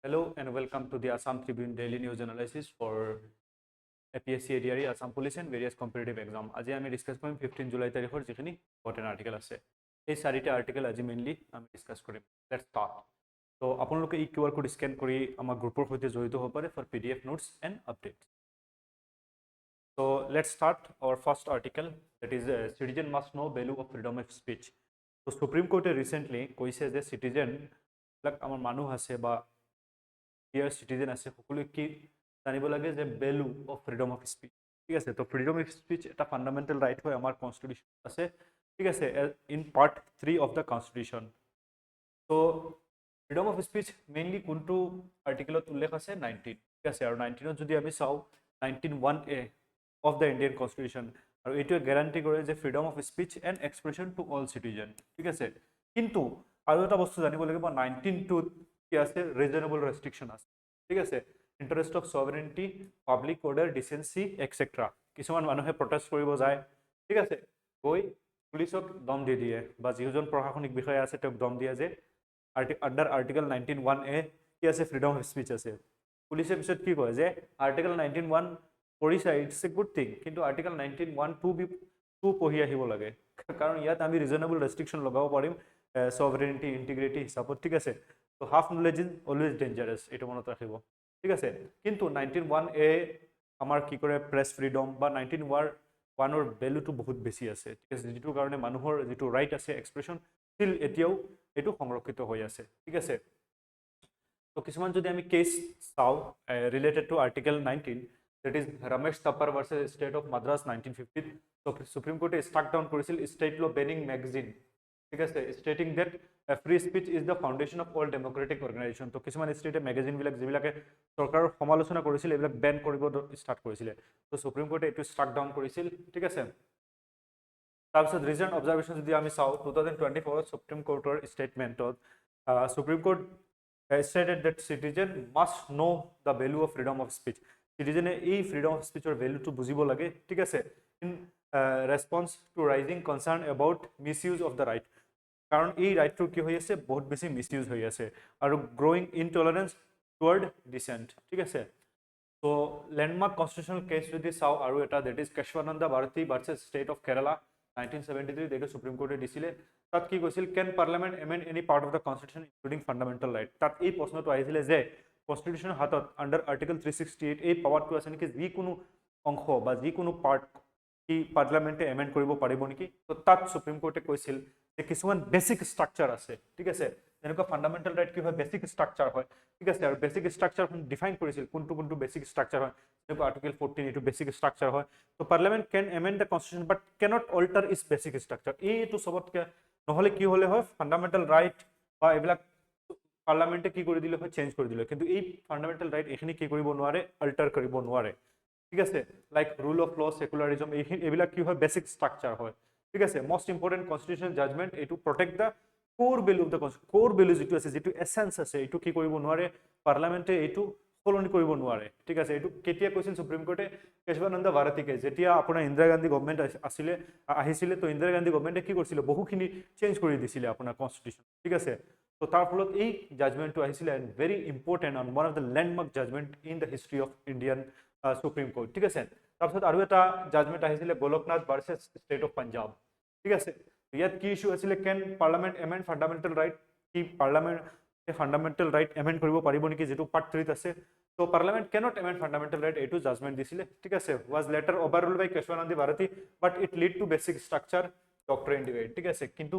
Hello and welcome to the Assam Tribune daily news analysis for APSC, ADRE, Assam Police and various competitive exam. আজি আমি discuss কৰিম 15 July তাৰিখৰ যিখিনি important article আছে। এই চাৰিটা আৰ্টিকেল আজি মেইনলি আমি ডিসকাস কৰিম। Let's start. তো আপোনালোকে এই QR কোড স্ক্যান কৰি আমাৰ গ্ৰুপৰ সৈতে জড়িত হ'ব পাৰে for PDF notes and updates. So let's start our first article, that is citizen must know value of freedom of speech. So Supreme Court recently কৈছে যে citizen like আমাৰ মানুহ আছে বা here citizen আছে সকলো কি জানিব লাগে যে value of freedom of speech. ঠিক আছে, তো ফ্রিডম অফ স্পিচ এটা ফান্ডামেন্টাল রাইট হয় আমার কনস্টিটিউশন আছে। ঠিক আছে, in part 3 of the constitution. তো ফ্রিডম অফ স্পিচ মেইনলি কোনটো আর্টিকেলত উল্লেখ আছে 19। ঠিক আছে, আৰু 19ত যদি আমি চাও 19(1)(a) of the Indian constitution, আৰু এইটোৱে গ্যাৰান্টি কৰে যে freedom of speech and expression to all citizen. ঠিক আছে, কিন্তু আৰু এটা বস্তু জানিব লাগিব 19(2) কি আছে রিজনেবল রেস্ট্রিকশন আছে। ঠিক আছে, interest of সভারেনিটি, public order, decency etcetera. কিছুমান মানুহে প্ৰটেষ্ট কৰিব যায়, ঠিক আছে, গৈ পুলিচক দম দি দিয়ে বা যিজন প্ৰশাসনিক বিষয়া আছে তেওঁক দম দিয়ে যে আন্ডাৰ আৰ্টিকেল 19(1)(a) কি আছে ফ্ৰিডম অফ স্পিচ আছে। পুলিচে পিছত কি কয় যে আৰ্টিকেল 19(1) পঢ়িছা, ইটস এ গুড থিং, কিন্তু আৰ্টিকেল 19(1)(2) পঢ়ি আহিব লাগে, কাৰণ ইয়াত আমি ৰিজনেবল ৰেস্ট্ৰিকশন লগাব পাৰিম সভাৰেনিটি ইন্টিগ্ৰিটি হিচাপত। ঠিক আছে, তো হাফ নলেজ ইজ অলৱেজ ডেঞ্জাৰাস, এটা মনত ৰাখিব। ঠিক আছে, কিন্তু 19(1)(a) আমাৰ কি কৰে প্ৰেছ ফ্ৰিডম বা 19(1)(1)ৰ ভ্যালুটো বহুত বেছি আছে। ঠিক আছে, যেটো কাৰণে মানুহৰ যেটো ৰাইট আছে এক্সপ্ৰেশন ষ্টিল এতিয়াও এটো সংৰক্ষিত হৈ আছে। ঠিক আছে, তো কিছুমান যদি আমি কেস চাও related to article 19, that is Ramesh Thapar versus State of Madras 1950, তো সুপ্রিম কোর্টে স্ট্রাক ডাউন করেছিল স্টেট ল ব্যানিং ম্যাগাজিন। ঠিক আছে, stating that free speech is the foundation of all democratic organisation. তো কিছুমান স্টেটে ম্যাগাজিনবিলাক যিবিলাকে চৰকাৰৰ সমালোচনা কৰিছিল এইবিলাক বেন কৰিব ষ্টাৰ্ট কৰিছিলে, তো সুপ্ৰিম কোৰ্টে এইটো স্ট্ৰাক ডাউন কৰিছিল। ঠিক আছে, তাৰপিছত ৰিজেন্ট অবজাৰভেশন যদি আমি চাও 2024 সুপ্ৰিম কোৰ্টৰ স্টেটমেন্টত supreme court stated that citizen must know the value of freedom of speech. Citizen এই freedom of speech or value to বুজিব লাগে। ঠিক আছে, in response to rising concern about misuse of the right, কারণ এই রাইটটো কি হৈ আছে বহুত বেছি মিসইউজ হৈ আছে আৰু গ্ৰোইং ইনটলাৰেন্স টুয়াৰ্ড ডিসেন্ট। ঠিক আছে, তো ল্যান্ডমাৰ্ক কনস্টিটিউশনাল কেস যদি চাও আৰু এটা that is 𝐉𝐨𝐢𝐬𝐧 Bharati versus state of Kerala 1973, যেটো সুপ্রিম কোর্টে দিছিলে। তাত কি কৈছিল can parliament amend any part of the constitution including fundamental right. তাত এই প্রশ্নটো আহিছিলে যে কনস্টিটিউশনৰ হাতত আন্ডার আর্টিকেল 368 এই পাওয়ারটো আছে নেকি যিকোনো অংশ বা যিকোনো পার্ট কি পার্লামেন্টে এমেন্ড কৰিব পাৰিব নেকি। তো তাত সুপ্ৰিম কোৰ্টে কৈছিল যে কিছুমান বেসিক স্ট্ৰাকচাৰ আছে। ঠিক আছে, যেনেকুৱা ফান্ডামেন্টাল ৰাইট কি হয় বেসিক স্ট্ৰাকচাৰ হয়। ঠিক আছে, আৰু বেসিক স্ট্ৰাকচাৰ ডিফাইন কৰিছিল কোনটো কোনটো বেসিক স্ট্ৰাকচাৰ হয়, যেনেকুৱা আর্টিকেল 14 এইটো বেসিক স্ট্রাকচার হয়। তো parliament can amend the constitution but cannot alter its basic structure. এইটো সবতকে নহলে কি হলে হয় ফান্ডামেন্টাল রাইট বা এইবিলাক পার্লামেন্টে কি কৰি দিলে হয় চেঞ্জ কৰি দিলে, কিন্তু এই ফান্ডামেন্টাল ৰাইট এখিনি কি কৰিব নোৱাৰে অল্টাৰ কৰিব নোৱাৰে। ঠিক আছে, like rule of law, secularism, এইবিলাক কি হয় বেসিক স্ট্রাকচার হয়। ঠিক আছে, মোস্ট ইম্পর্টেন্ট কনস্টিটিউশনাল জাজমেন্ট এইটো protect the core value of the core value যেটো আছে যেটো এসেন্স আছে এইটো কি কৰিব নোৱাৰে পাৰ্লামেন্টে এইটো সলনি কৰিব নোৱাৰে। ঠিক আছে, এইটো কেতিয়া কৈছিল সুপ্ৰিম কোৰ্টে 𝐉𝐨𝐢𝐬𝐧 ভাৰতীকে, যেতিয়া আপোনাৰ ইন্দিৰা গান্ধী গভৰ্নমেন্ট আহিছিলে, তো ইন্দিৰা গান্ধী গভৰ্নমেন্টে কি কৰিছিল বহুখিনি চেঞ্জ কৰি দিছিলে আপোনাৰ কনস্টিটিউশন। ঠিক আছে, তো তাৰ ফলত এই জাজমেন্টটো আহিছিলে and very important on one of the landmark judgement in the history of Indian supreme court. ঠিক আছে, তাৰপিছত আৰু এটা জাজমেন্ট আহিছিলে Golaknath versus state of Punjab. ঠিক আছে, ইয়াত কি ইস্যু আছিলে can parliament amend fundamental right, কি পার্লামেন্টে ফান্ডামেন্টাল রাইট এমেন্ড কৰিব পাৰিব নেকি, যেটো পার্ট 3 আছে। তো parliament cannot amend fundamental right এইটো জাজমেন্ট দিছিলে। ঠিক আছে, was later overruled by 𝐉𝐨𝐢𝐬𝐧 Bharati but it lead to basic structure doctrine debate. ঠিক আছে, কিন্তু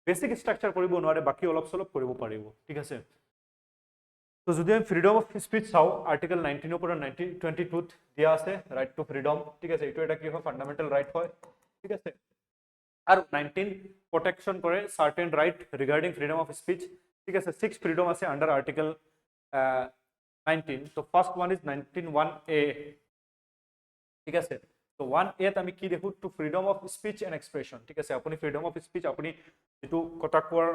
বেসিক স্ট্ৰাকচাৰ কৰিব নোৱাৰে, বাকি অলপ চলপ কৰিব পাৰিব। ঠিক আছে, তো যদি আমি ফ্ৰিডম অফ স্পিচ চাও আৰ্টিকেল 19 পৰা 22 দিয়া আছে রাইট টু ফ্রিডম। ঠিক আছে, এইটো এটা কি হয় ফান্ডামেন্টাল রাইট হয়। ঠিক আছে, আর 19 প্রোটেকশন করে certain right regarding freedom of speech. ঠিক আছে, 6 ফ্রিডম আছে আন্ডার আর্টিকেল 19। তো ফার্স্ট ওয়ান ইজ 19(1)(a). ঠিক আছে, তো 1(a) আমি কি দেখো to freedom of speech and expression. ঠিক আছে, আপনি ফ্রিডম অফ স্পিচ আপনি যেটো কথা কোৱাৰ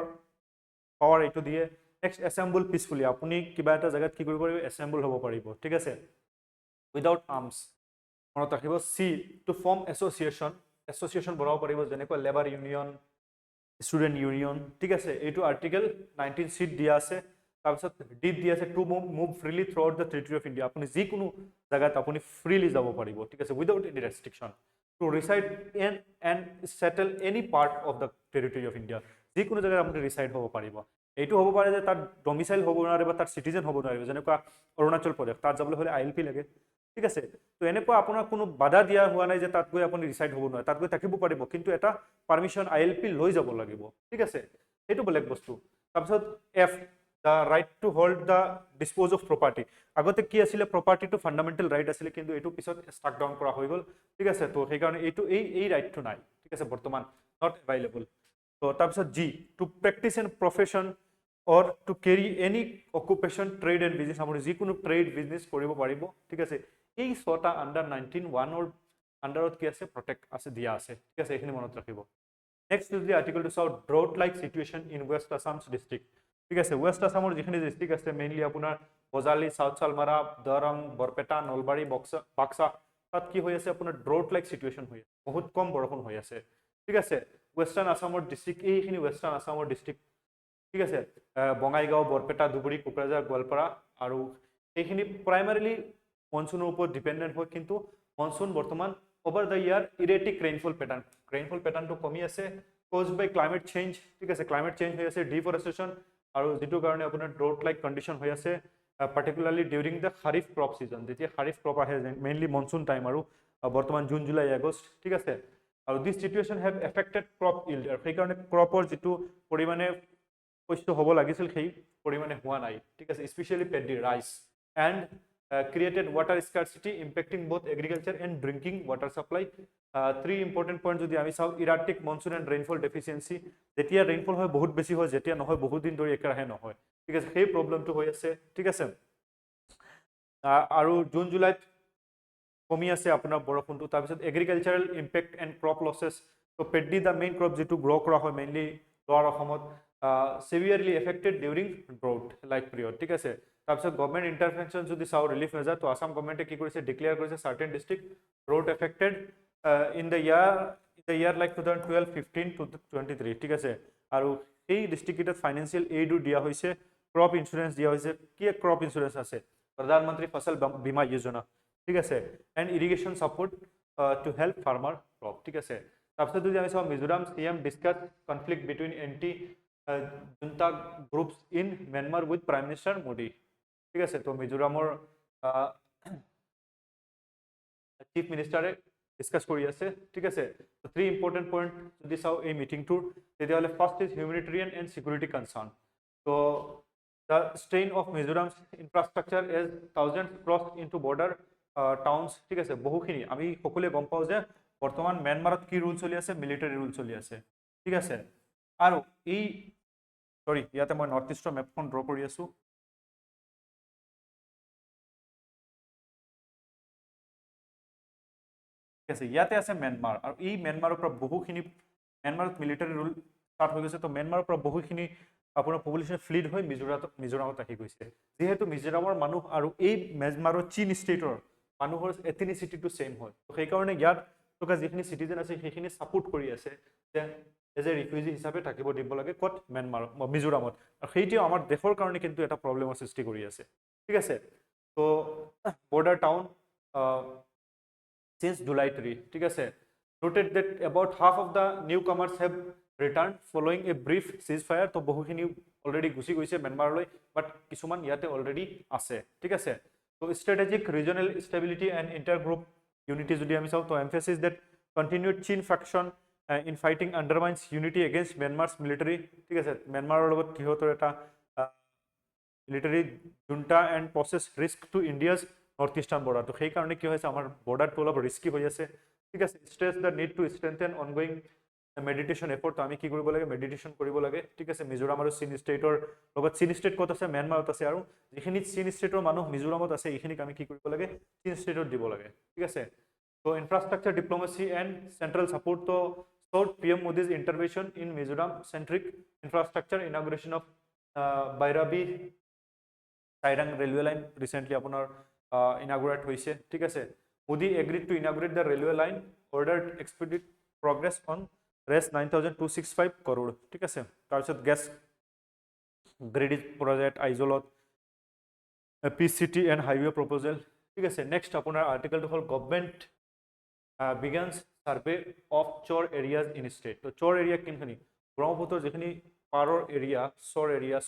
পাৱাৰ এইটো দিয়ে। নেক্সট এসেম্বল পিসফুলি, আপনি কিবা এটা জায়গাত কি কৰিব পাৰিব এসেম্বল হ'ব পাৰিব। ঠিক আছে, উইদাউট আৰ্মস মনত ৰাখিব। সি টু ফৰ্ম এসোসিয়েশন বনাব পাৰিব, যেনেকুৱা লেবাৰ ইউনিয়ন, স্টুডেন্ট ইউনিয়ন। ঠিক আছে, এইটো আৰ্টিকেল 19(c) দিয়া আছে। তাৰপিছত ডিত দি আছে to move freely throughout the territory of India আপুনি যিকোনো জায়গাত আপুনি ফ্ৰীলি যাব পাৰিব ঠিক আছে without any restriction to reside and settle any part of the territory of India যিকোনো জায়গাত আপুনি ৰিচাইড হ'ব পাৰিব এইটো হ'ব পাৰে যে তাত ডমিচাইল হ'ব নোৱাৰে বা তাত চিটিজেন হ'ব নোৱাৰিব যেনেকুৱা অৰুণাচল প্ৰদেশ তাত যাবলৈ হ'লে ILP লাগে ঠিক আছে তো এনেকুৱা আপোনাৰ কোনো বাধা দিয়া হোৱা নাই যে তাত গৈ আপুনি ৰিচাইড হ'ব নোৱাৰে তাত গৈ থাকিব পাৰিব কিন্তু এটা পাৰমিশ্যন ILP লৈ যাব লাগিব ঠিক আছে সেইটো বেলেগ বস্তু তাৰপিছত F the right to hold the dispose of property আগতে কি আছিল property to fundamental right আছিল কিন্তু এটো পিছত স্টাক ডাউন কৰা হৈ গল ঠিক আছে তো সেই কাৰণে এটো এই ৰাইটটো নাই ঠিক আছে বৰ্তমান not available তো তাৰপিছত G to practice and profession or to carry any occupation trade and business আপুনি যিকোনো ট্ৰেড বিজনেস কৰিব পাৰিব ঠিক আছে এই ছটা আন্ডাৰ 19(1) or আন্ডাৰত কি আছে প্ৰটেক্ট আছে দিয়া আছে ঠিক আছে এইখিনি মনত ৰাখিব next is the article two south drought like situation in west Assam district ঠিক আছে ওয়েস্ট আসামৰ যিখিনি ডিস্ট্ৰিক্ট আছে মেইনলি আপোনাৰ বজালি সাউথ সালমাৰা দৰং বৰপেটা নলবাৰী বাক্সা তাত কি হৈ আছে আপোনাৰ ড্ৰাউট লাইক সিচুৱেচন হৈ আছে বহুত কম বৰষুণ হৈ আছে ঠিক আছে ওয়েস্টাৰ্ণ আসামৰ ডিস্ট্ৰিক্ট এইখিনি ওয়েস্টাৰ্ণ আসামৰ ডিস্ট্ৰিক্ট ঠিক আছে বঙাইগাঁও বৰপেটা ধুবুৰী কোকৰাঝাৰ গোৱালপাৰা আৰু এইখিনি প্ৰাইমাৰিলি মনসুনৰ ওপৰত ডিপেন্ডেন্ট হয় কিন্তু মনসুন বৰ্তমান ওভাৰ দ্য ইয়াৰ ইৰেটিক ৰেইনফল পেটাৰ্নটো কমি আছে caused by climate change ঠিক আছে ক্লাইমেট চেঞ্জ হৈ আছে ডিফৰেষ্টেশ্যন আৰু যেটো কাৰণে আপোনাৰ ড্ৰাউট লাইক কন্ডিশন হৈ আছে particularly during the kharif crop season যেতিয়া kharif crop আহে মেইনলি মনসুন টাইম আৰু বৰ্তমান জুন জুলাই আগষ্ট ঠিক আছে আৰু this situation have affected crop yield আৰু সেই কাৰণে ক্ৰপৰ যেটো পৰিমাণে শস্য হ'ব লাগিছিল সেই পৰিমাণে হোৱা নাই ঠিক আছে specially paddy rice and created water scarcity impacting both agriculture and drinking water supply three important points যদি আমি চাও erratic monsoon and rainfall deficiency যেতিয়া rainfall হয় বহুত বেছি হয় যেতিয়া নহয় বহুত দিন ধৰি একেৰাহে নহয় ঠিক আছে সেই প্ৰবলেমটো হৈ আছে ঠিক আছে আৰু জুন জুলাইত কমি আছে আপোনাৰ বৰষুণটো তাৰ পিছত এগ্ৰিকালচাৰাল ইম্পেক্ট এণ্ড ক্ৰপ লসেছ তো পেডি দা মেইন ক্ৰপ যেটো গ্ৰ কৰা হয় মেইনলি লোৱাৰ অসমত severely affected during drought like period ঠিক আছে তাৰপিছত গভৰ্নমেন্ট ইন্টাৰভেনশন যদি চাও ৰিলিফ মেজাৰ তো আসাম গভৰ্নমেন্টে কি কৰিছে ডিক্লেয়াৰ কৰিছে সাৰ্টেন district drought affected in the year like 2012-15 to 23 ঠিক আছে আৰু এই ডিস্ট্ৰিক্টত ফাইনান্সিয়াল এইডো দিয়া হৈছে ক্ৰপ ইন্সুৰেন্স দিয়া হৈছে কি ক্ৰপ ইন্সুৰেন্স আছে প্ৰধানমন্ত্ৰী ফসল বীমা যোজনা ঠিক আছে and irrigation support to help farmer crop ঠিক আছে তাৰপিছত যদি আমি চাও Mizoram CM discuss conflict between anti junta groups in Myanmar with Prime Minister Modi ঠিক আছে তো মিজোৰামৰ চিফ মিনিষ্টাৰে ডিসকাস কৰি আছে ঠিক আছে তো থ্ৰি ইম্পৰ্টেন্ট পয়েন্ট যদি চাও এই মিটিংটোৰ তেতিয়াহলে first is humanitarian and security concern তো the strain of Mizoram's infrastructure as thousands crossed into border towns ঠিক আছে বহুখিনি আমি সকলোৱে গম পাও যে বৰ্তমান মিয়ানমাৰত কি ৰুল চলি আছে মিলিটাৰী ৰুল চলি আছে ঠিক আছে আৰু এই সৰি ইয়াতে মই নৰ্থ ইষ্টৰ মেপখন ড্ৰ কৰি আছো ঠিক আছে ইয়াতে আছে মিয়ানমাৰ আৰু এই মিয়ানমাৰৰ পৰা বহুখিনি মিয়ানমাৰত মিলিটাৰী ৰুল স্টাৰ্ট হৈ গৈছে তো মিয়ানমাৰৰ পৰা বহুখিনি আপোনাৰ পপুলেশ্যন ফ্লিড হৈ মিজোৰামত আহি গৈছে যেহেতু মিজোৰামৰ মানুহ আৰু এই মিয়ানমাৰৰ চীন ষ্টেটৰ মানুহৰ এথনিচিটিটো সেম হয় তো সেই কাৰণে ইয়াত থকা যিখিনি সিটিজেন আছে সেইখিনি সাপোৰ্ট কৰি আছে যে এজ এ ৰিফিউজি হিচাপে থাকিব দিব লাগে কত মিয়ানমাৰ মিজোৰামত আৰু সেইটোও আমাৰ দেশৰ কাৰণে কিন্তু এটা প্ৰবলেমৰ সৃষ্টি কৰি আছে ঠিক আছে তো বৰ্ডাৰ টাউন since July 3 ঠিক আছে noted that about half of the newcomers have returned following a brief ceasefire তো বহুখিনি অলৰেডি গুছি গৈছে মিয়ানমাৰলৈ বাট কিছুমান ইয়াতে অলৰেডি আছে ঠিক আছে তো strategic regional stability and intergroup unity যদি আমি চাও তো emphasis that continued Chin faction in fighting undermines unity against Myanmar's military ঠিক আছে মিয়ানমাৰৰ লগত কিহতৰ এটা military junta and poses risk to India's north eastern border তো সেই কাৰণে কি হৈছে আমাৰ বৰ্ডাৰটো অলপ ৰিস্কি হৈ আছে ঠিক আছে stress the need to strengthen ongoing meditation effort তো আমি কি কৰিব লাগে মেডিটেশ্যন কৰিব লাগে ঠিক আছে মিজোৰাম আৰু চীন ষ্টেটৰ লগত চীন ষ্টেট ক'ত আছে মিয়ানমাৰত আছে আৰু যিখিনি চীন ষ্টেটৰ মানুহ মিজোৰামত আছে এইখিনিক আমি কি কৰিব লাগে চীন ষ্টেটত দিব লাগে ঠিক আছে তো infrastructure diplomacy and central support তো sought PM Modi's intervention in Mizoram centric infrastructure inauguration of Bairabi Sairang railway line recently আপোনাৰ inaugurate hoise ঠিক আছে Modi agreed to inaugurate the railway line ordered expedite progress on rest 9265 crore ঠিক আছে তাৰপিছত গ্ৰেডিজ project আইজলত PCT and highway proposal ঠিক আছে next আপোনাৰ আৰ্টিকেলটো হ'ল government begins survey of chor areas in state তো chor area কিনখিনি ব্ৰহ্মপুত্ৰৰ যিখিনি পাৰৰ এৰিয়া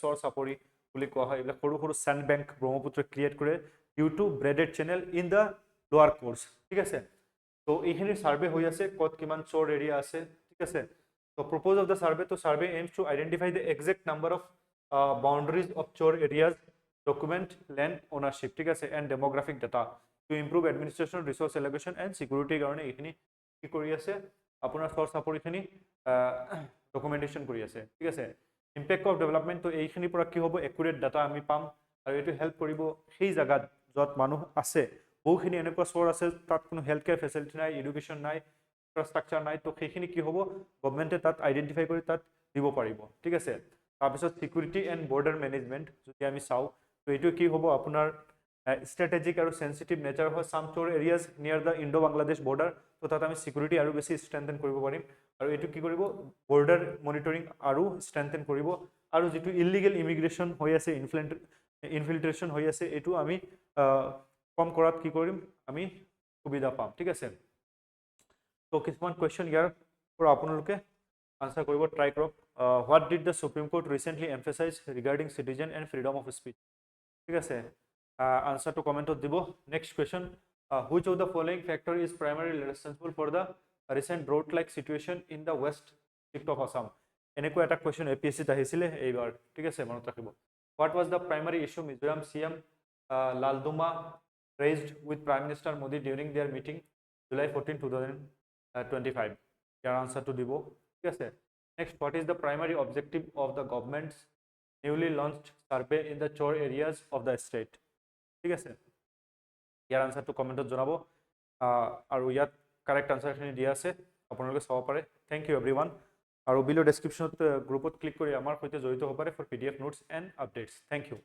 চৰ চাপৰি বুলি কোৱা হয় এইবিলাক সৰু সৰু স্যান্ড বেংক ব্ৰহ্মপুত্ৰে ক্ৰিয়েট কৰে due to braided channel in the lower course ঠিক আছে তো এইখিনি সাৰ্ভে হৈ আছে কত কিমান চৰ এৰিয়া আছে ঠিক আছে তো propose of the survey তো survey aims to identify the exact number of boundaries of chor areas document land ownership ঠিক আছে and demographic data to improve administration resource allocation and security কাৰণে এইখিনি কি কৰি আছে আপোনাৰ চৰ চাপৰিখিনি ডকুমেন্টেশন কৰি আছে ঠিক আছে impact of development তো এইখিনি পৰা কি হ'ব একুৰেট ডাটা আমি পাম আৰু এটো হেল্প কৰিব সেই জায়গাত যত মানুহ আছে বহুখিনি এনেকুৱা চৰ আছে তাত কোনো হেলথ কেয়াৰ ফেসিলিটি নাই এডুকেশন নাই ইনফ্ৰাষ্ট্ৰাকচাৰ নাই তো সেইখিনি কি হ'ব গভৰ্নমেন্টে তাত আইডেন্টিফাই কৰি তাত দিব পাৰিব ঠিক আছে তাৰপিছত সিকিউৰিটি এণ্ড বৰ্ডাৰ মেনেজমেন্ট যদি আমি চাও তো এইটো কি হ'ব আপোনাৰ strategic আৰু sensitive nature of some chor areas near the Indo-Bangladesh border তো তাত আমি সিকিউৰিটি আৰু বেছি strengthen কৰিব পাৰিম আৰু এটো কি কৰিব border monitoring আৰু strengthen কৰিব আৰু যেটো illegal immigration হৈ আছে infiltration হৈ আছে এটো আমি কম কৰাত কি কৰিম আমি সুবিধা পাম ঠিক আছে তো কিছুমান কোৱেশ্চন ইয়াৰ পৰা আপোনালোকে আনসাৰ কৰিব ট্ৰাই কৰক what did the Supreme Court recently emphasize regarding citizen and freedom of speech ঠিক আছে answer to comment দিব next question which of the following factor is primarily responsible for the recent drought like situation in the west district of Assam এনেকুৱা এটা question APSC আহিছিলে এইবাৰ ঠিক আছে মনত ৰাখিব what was the primary issue Mizoram CM Lalduma raised with Prime Minister Modi during their meeting July 14 2025 your answer to দিব ঠিক আছে next what is the primary objective of the government's newly launched survey in the chor areas of the state ঠিক আছে ইয়াৰ আনসাৰটো কমেন্টত জনাব আৰু ইয়াত correct আনসাৰখিনি দিয়া আছে আপোনালোকে চাব পাৰে থ্যাংক ইউ এভৰিওয়ান আৰু বিলো ডেসক্ৰিপশনত গ্ৰুপত ক্লিক কৰি আমাৰ সৈতে জড়িত হ'ব পাৰে for PDF notes and updates thank U